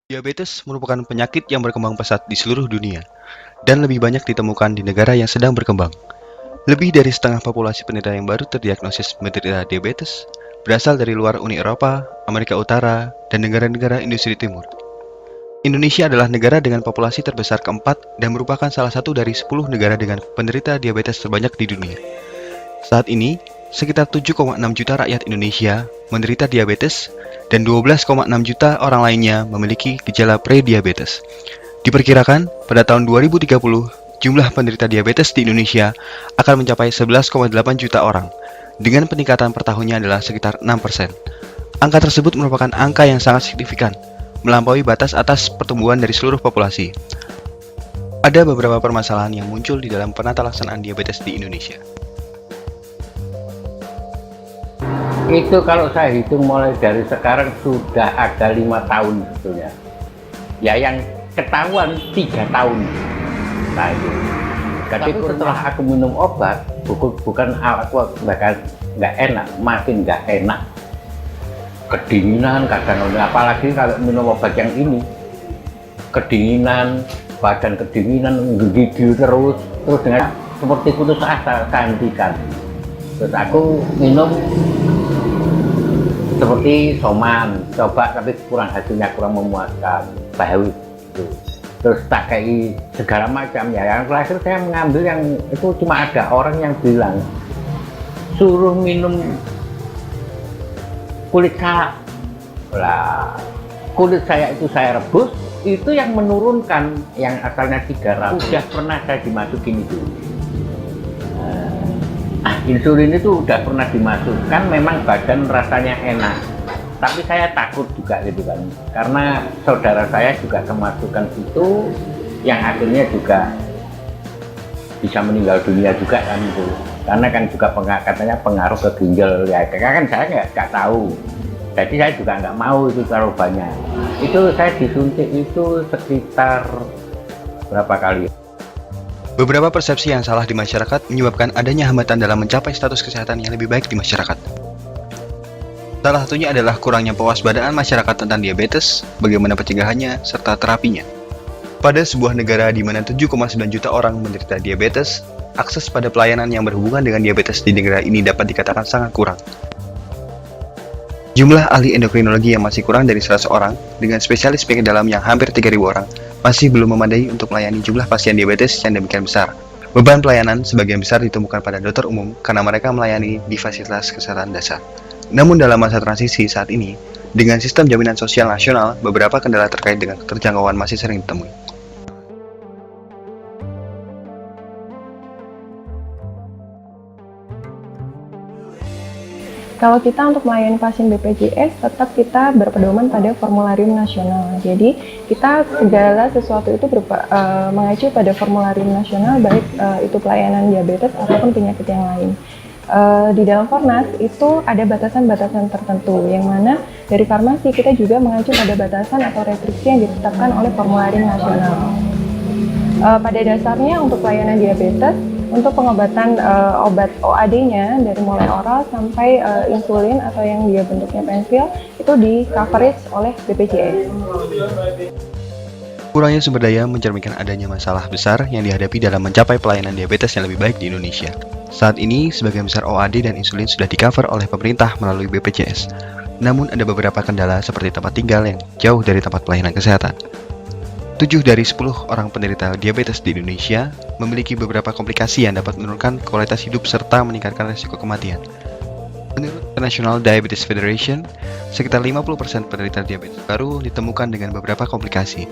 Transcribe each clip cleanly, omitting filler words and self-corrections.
Diabetes merupakan penyakit yang berkembang pesat di seluruh dunia dan lebih banyak ditemukan di negara yang sedang berkembang. Lebih dari setengah populasi penderita yang baru terdiagnosis menderita diabetes berasal dari luar Uni Eropa, Amerika Utara, dan negara-negara industri timur. Indonesia adalah negara dengan populasi terbesar keempat dan merupakan salah satu dari 10 negara dengan penderita diabetes terbanyak di dunia. Saat ini, sekitar 7,6 juta rakyat Indonesia menderita diabetes dan 12,6 juta orang lainnya memiliki gejala prediabetes. Diperkirakan, pada tahun 2030, jumlah penderita diabetes di Indonesia akan mencapai 11,8 juta orang, dengan peningkatan per tahunnya adalah sekitar 6%. Angka tersebut merupakan angka yang sangat signifikan, melampaui batas atas pertumbuhan dari seluruh populasi. Ada beberapa permasalahan yang muncul di dalam penata laksanaan diabetes di Indonesia. Itu kalau saya hitung mulai dari sekarang sudah ada 5 tahun sebetulnya. Ya yang ketahuan 3 tahun. Nah itu. Jadi setelah aku minum obat, bukan aku nggak enak, makin nggak enak. Kedinginan kadang-kadang, apalagi kalau minum obat yang ini, kedinginan, badan kedinginan, gigil terus dengan seperti putus asa, saya hentikan. Terus aku minum seperti soman, coba tapi kurang hasilnya, kurang memuaskan, bau gitu. Terus tak kayak segala macam ya. Yang terakhir saya mengambil yang itu cuma ada orang yang bilang suruh minum kulit salak. Lah, kulit saya itu saya rebus, itu yang menurunkan yang asalnya 300. Udah pernah saya dimasukin itu. Insulin itu udah pernah dimasukkan, memang badan rasanya enak, tapi saya takut juga gitu kan, karena saudara saya juga kemasukan itu, yang akhirnya juga bisa meninggal dunia juga kan itu, karena kan juga katanya pengaruh ke ginjal ya, kan saya nggak tahu, jadi saya juga nggak mau itu terlalu banyak. Itu saya disuntik itu sekitar berapa kali? Beberapa persepsi yang salah di masyarakat menyebabkan adanya hambatan dalam mencapai status kesehatan yang lebih baik di masyarakat. Salah satunya adalah kurangnya kewaspadaan masyarakat tentang diabetes, bagaimana pencegahannya, serta terapinya. Pada sebuah negara di mana 7,9 juta orang menderita diabetes, akses pada pelayanan yang berhubungan dengan diabetes di negara ini dapat dikatakan sangat kurang. Jumlah ahli endokrinologi yang masih kurang dari 100 orang, dengan spesialis penyakit dalam yang hampir 3.000 orang, masih belum memadai untuk melayani jumlah pasien diabetes yang demikian besar. Beban pelayanan sebagian besar ditemukan pada dokter umum karena mereka melayani di fasilitas kesehatan dasar. Namun dalam masa transisi saat ini, dengan sistem jaminan sosial nasional, beberapa kendala terkait dengan keterjangkauan masih sering ditemui. Kalau kita untuk melayani pasien BPJS, tetap kita berpedoman pada formularium nasional. Jadi, kita segala sesuatu itu mengacu pada formularium nasional, baik itu pelayanan diabetes ataupun penyakit yang lain. Di dalam Fornas itu ada batasan-batasan tertentu, yang mana dari farmasi kita juga mengacu pada batasan atau restriksi yang ditetapkan oleh formularium nasional. Pada dasarnya untuk pelayanan diabetes, untuk pengobatan obat OAD-nya dari mulai oral sampai insulin atau yang dia bentuknya pensil itu di coverage oleh BPJS. Kurangnya sumber daya mencerminkan adanya masalah besar yang dihadapi dalam mencapai pelayanan diabetes yang lebih baik di Indonesia. Saat ini, sebagian besar OAD dan insulin sudah di-cover oleh pemerintah melalui BPJS. Namun ada beberapa kendala seperti tempat tinggal yang jauh dari tempat pelayanan kesehatan. 7 dari 10 orang penderita diabetes di Indonesia memiliki beberapa komplikasi yang dapat menurunkan kualitas hidup serta meningkatkan risiko kematian. Menurut International Diabetes Federation, sekitar 50% penderita diabetes baru ditemukan dengan beberapa komplikasi,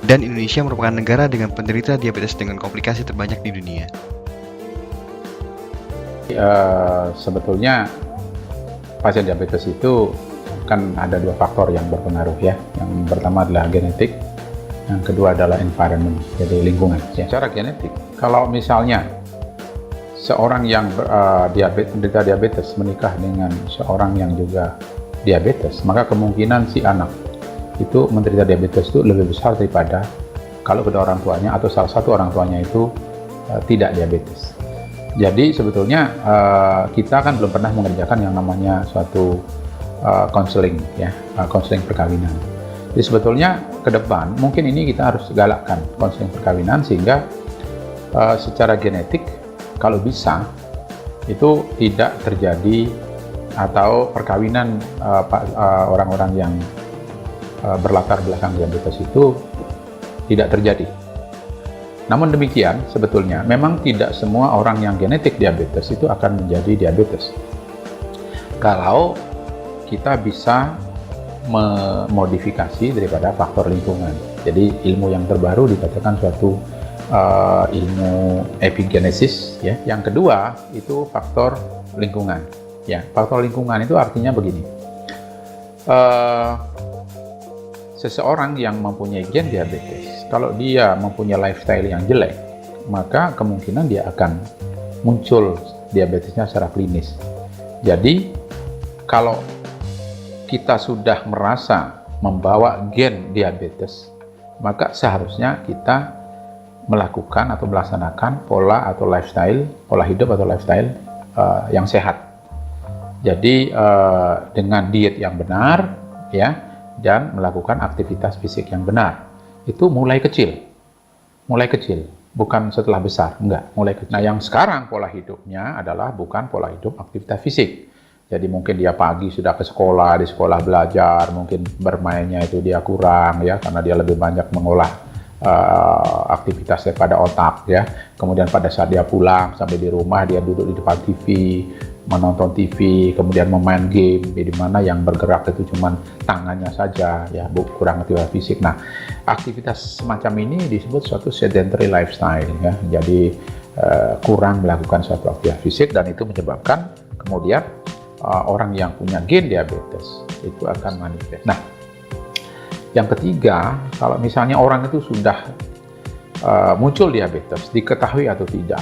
dan Indonesia merupakan negara dengan penderita diabetes dengan komplikasi terbanyak di dunia. Sebetulnya pasien diabetes itu kan ada 2 faktor yang berpengaruh ya. Yang pertama adalah genetik, yang kedua adalah environment, jadi lingkungan. Ya. Secara genetik, kalau misalnya seorang yang menderita diabetes menikah dengan seorang yang juga diabetes, maka kemungkinan si anak itu menderita diabetes itu lebih besar daripada kalau kedua orang tuanya atau salah satu orang tuanya itu tidak diabetes. Jadi sebetulnya kita kan belum pernah mengerjakan yang namanya suatu konseling, ya, konseling perkawinan. Jadi sebetulnya ke depan mungkin ini kita harus galakkan konseling perkawinan sehingga secara genetik kalau bisa itu tidak terjadi atau perkawinan orang-orang yang berlatar belakang diabetes itu tidak terjadi. Namun demikian sebetulnya memang tidak semua orang yang genetik diabetes itu akan menjadi diabetes. Kalau kita bisa memodifikasi daripada faktor lingkungan. Jadi ilmu yang terbaru dikatakan suatu ilmu epigenesis ya. Yang kedua itu faktor lingkungan. Ya, faktor lingkungan itu artinya begini. Seseorang yang mempunyai gen diabetes, kalau dia mempunyai lifestyle yang jelek, maka kemungkinan dia akan muncul diabetesnya secara klinis. Jadi kalau kita sudah merasa membawa gen diabetes, maka seharusnya kita melakukan atau melaksanakan pola hidup atau lifestyle yang sehat. Jadi dengan diet yang benar, ya, dan melakukan aktivitas fisik yang benar. Itu mulai kecil, bukan setelah besar, enggak, mulai kecil. Nah, yang sekarang pola hidupnya adalah bukan pola hidup aktivitas fisik. Jadi mungkin dia pagi sudah ke sekolah, di sekolah belajar, mungkin bermainnya itu dia kurang ya, karena dia lebih banyak mengolah aktivitas daripada otak ya. Kemudian pada saat dia pulang sampai di rumah dia duduk di depan TV, menonton TV, kemudian memain game, di mana yang bergerak itu cuma tangannya saja ya, kurang aktivitas fisik. Nah, aktivitas semacam ini disebut suatu sedentary lifestyle ya. Jadi kurang melakukan suatu aktivitas fisik dan itu menyebabkan kemudian orang yang punya gen diabetes itu akan manifest. Nah, yang ketiga, kalau misalnya orang itu sudah muncul diabetes, diketahui atau tidak,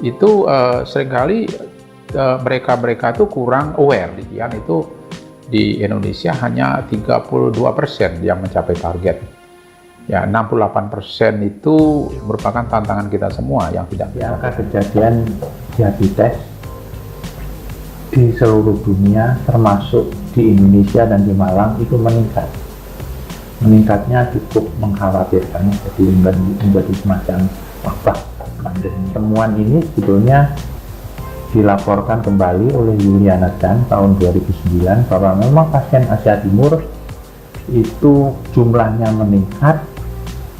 itu seringkali mereka itu kurang aware. Ya, itu di Indonesia hanya 32% yang mencapai target. Ya, 68% itu merupakan tantangan kita semua yang tidak bisa. Angka kejadian diabetes di seluruh dunia termasuk di Indonesia dan di Malang itu meningkat. Meningkatnya cukup mengkhawatirkan, jadi menjadi semacam wabah pandemi. Temuan ini sebetulnya dilaporkan kembali oleh Yuliana Chan tahun 2009 bahwa memang pasien Asia Timur itu jumlahnya meningkat,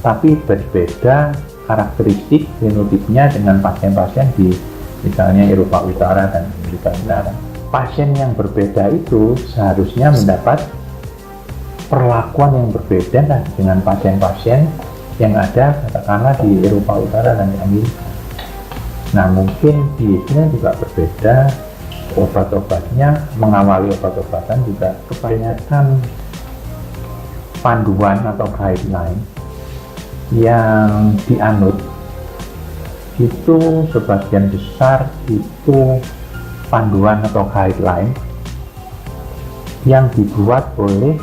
tapi berbeda karakteristik fenotipnya dengan pasien-pasien di misalnya Eropa Utara dan Amerika Utara. Pasien yang berbeda itu seharusnya mendapat perlakuan yang berbeda dengan pasien-pasien yang ada katakanlah di Eropa Utara dan di Amerika. Nah, mungkin dietnya juga berbeda, obat-obatnya, mengawali obat-obatan juga kebanyakan panduan atau guideline yang dianut itu sebagian besar itu panduan atau guideline yang dibuat oleh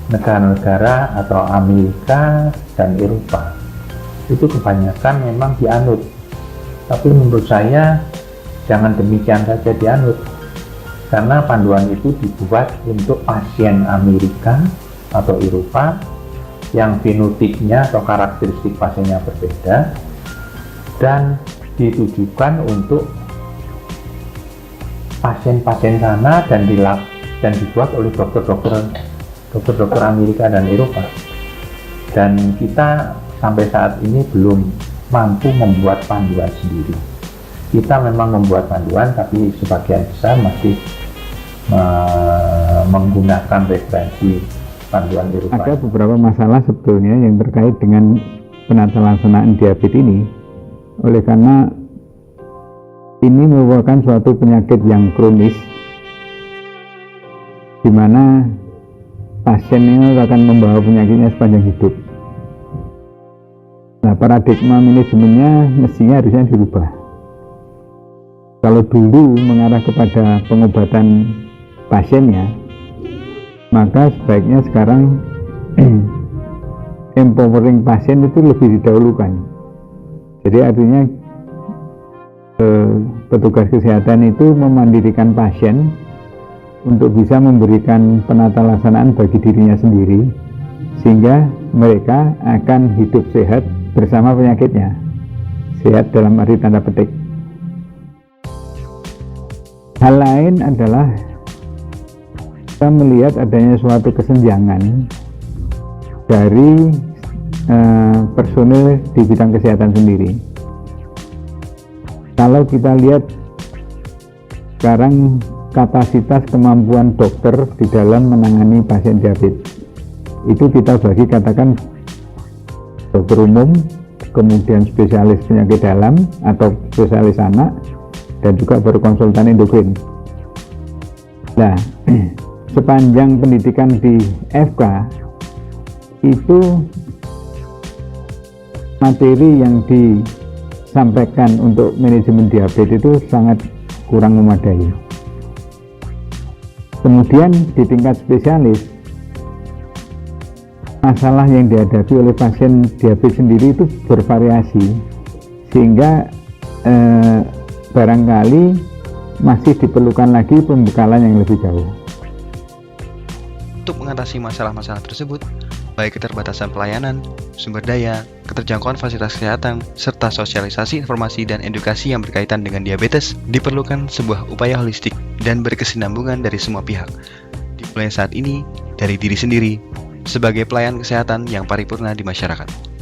negara-negara atau Amerika dan Eropa. Itu kebanyakan memang dianut, tapi menurut saya jangan demikian saja dianut, karena panduan itu dibuat untuk pasien Amerika atau Eropa yang fenotipnya atau karakteristik pasiennya berbeda dan ditujukan untuk pasien-pasien sana dan dibuat oleh dokter-dokter Amerika dan Eropa. Dan kita sampai saat ini belum mampu membuat panduan sendiri. Kita memang membuat panduan, tapi sebagian besar masih menggunakan referensi panduan Eropa. Ada beberapa masalah sebetulnya yang terkait dengan penata laksanaan diabetes ini, oleh karena ini merupakan suatu penyakit yang kronis, di mana pasien ini akan membawa penyakitnya sepanjang hidup. Nah, paradigma manajemennya mestinya harusnya dirubah. Kalau dulu mengarah kepada pengobatan pasiennya, maka sebaiknya sekarang empowering pasien itu lebih didahulukan. Jadi artinya petugas kesehatan itu memandirikan pasien untuk bisa memberikan penata laksanaan bagi dirinya sendiri, sehingga mereka akan hidup sehat bersama penyakitnya. Sehat dalam arti tanda petik. Hal lain adalah kita melihat adanya suatu kesenjangan dari personil di bidang kesehatan sendiri. Kalau kita lihat sekarang kapasitas kemampuan dokter di dalam menangani pasien diabetes, itu kita bagi katakan dokter umum, kemudian spesialis penyakit dalam atau spesialis anak, dan juga baru konsultan endokrin. Nah, sepanjang pendidikan di FK itu materi yang disampaikan untuk manajemen diabetes itu sangat kurang memadai. Kemudian di tingkat spesialis, masalah yang dihadapi oleh pasien diabetes sendiri itu bervariasi, sehingga barangkali masih diperlukan lagi pembekalan yang lebih jauh. Untuk mengatasi masalah-masalah tersebut, baik keterbatasan pelayanan, sumber daya, keterjangkauan fasilitas kesehatan, serta sosialisasi informasi dan edukasi yang berkaitan dengan diabetes, diperlukan sebuah upaya holistik dan berkesinambungan dari semua pihak. Dimulai saat ini dari diri sendiri, sebagai pelayan kesehatan yang paripurna di masyarakat.